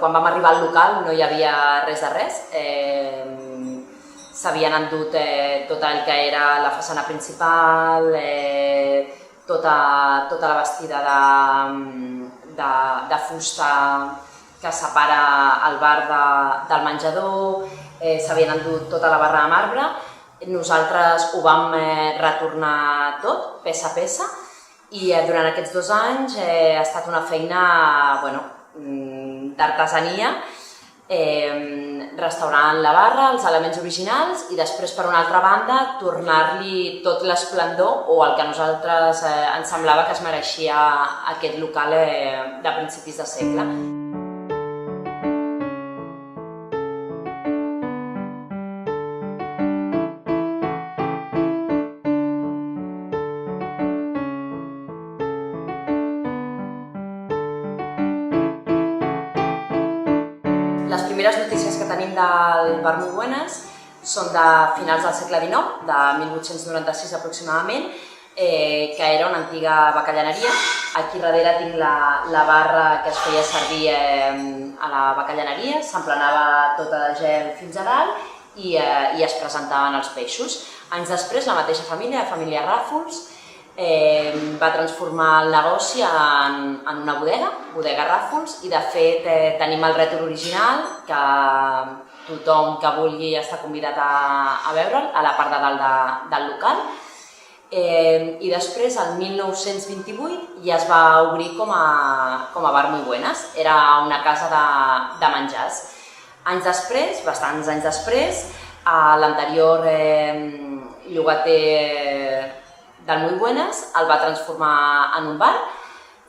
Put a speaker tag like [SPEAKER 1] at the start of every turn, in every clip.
[SPEAKER 1] Quan vam arribar al local no hi havia res de res. S'havien endut tot el que era la façana principal, tota la bastida de fusta que separa el bar del menjador, s'havien endut tota la barra de marbre. Nosaltres ho vam retornar tot, peça a peça, i durant aquests 2 anys ha estat una feina d'artesania, restaurant la barra, els elements originals, i després, per una altra banda, tornar-li tot l'esplendor o el que a nosaltres ens semblava que es mereixia aquest local de principis de segle. Les primeres notícies que tenim del bar Muy Buenas són de finals del segle XIX, de 1896 aproximadament, que era una antiga bacallaneria. Aquí darrere tinc la barra que es feia servir a la bacallaneria, s'emplenava tota de gel fins a dalt i es presentaven els peixos. Anys després, la mateixa família, la família Ràfols, va transformar el negoci en una bodega Ràfols, i de fet tenim el rètol original que tothom que vulgui està convidat a veure'l a la part de dalt del local. I després, el 1928, ja es va obrir com a bar Muy Buenas. Era una casa de menjars. Anys després, bastants anys després, l'anterior llogater del Muy Buenas el va transformar en un bar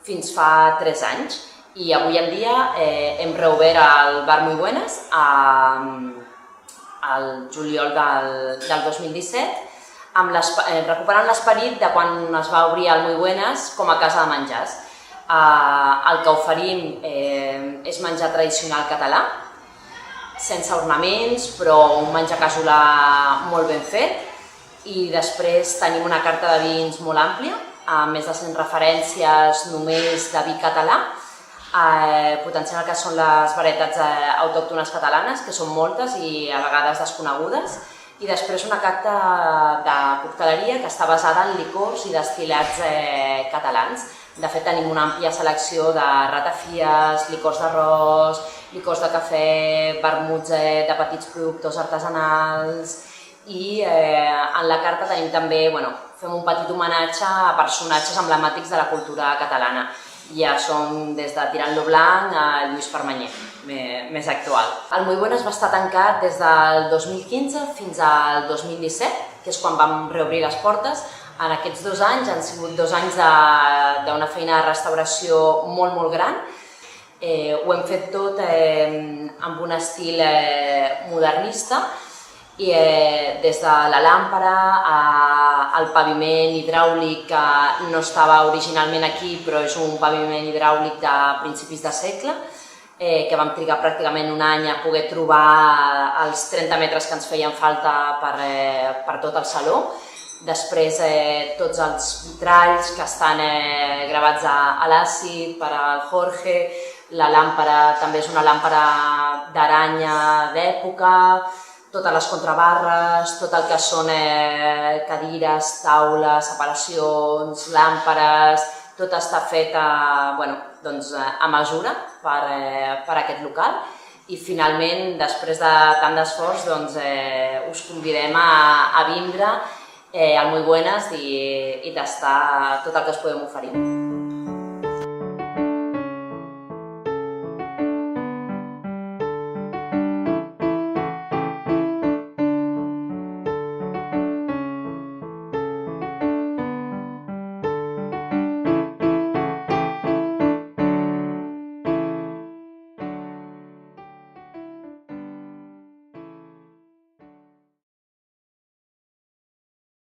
[SPEAKER 1] fins fa 3 anys, i avui en dia hem reobert el bar Muy Buenas al juliol del 2017, recuperant l'esperit de quan es va obrir el Muy Buenas com a casa de menjars. El que oferim és menjar tradicional català, sense ornaments, però un menjar casolà molt ben fet. I després tenim una carta de vins molt àmplia, amb més de 100 referències només de vi català, potenciant el que són les varietats autòctones catalanes, que són moltes i a vegades desconegudes. I després una carta de cocteleria que està basada en licors i destil·lats catalans. De fet, tenim una àmplia selecció de ratafies, licors d'arròs, licors de cafè, vermuts de petits productors artesanals, i en la carta tenim també, fem un petit homenatge a personatges emblemàtics de la cultura catalana. Ja són des de Tirant-lo Blanc a Lluís Permanyer, més actual. El Muy Buenas va estar tancat des del 2015 fins al 2017, que és quan vam reobrir les portes. En aquests 2 anys han sigut 2 anys d'una feina de restauració molt gran. Ho hem fet tot amb un estil modernista, i des de la làmpara al paviment hidràulic, que no estava originalment aquí, però és un paviment hidràulic de principis de segle, que vam trigar pràcticament un any a poder trobar els 30 metres que ens feien falta per tot el saló. Després tots els vitralls que estan gravats a l'àcid per al Jorge. La làmpara també és una làmpara d'aranya d'època. Totes les contrabarres, tot el que són cadires, taules, separacions, làmpares, tot està fet a mesura per aquest local. I finalment, després de tant d'esforç, us convidem a vindre al Muy Buenas i tastar tot el que us podem oferir.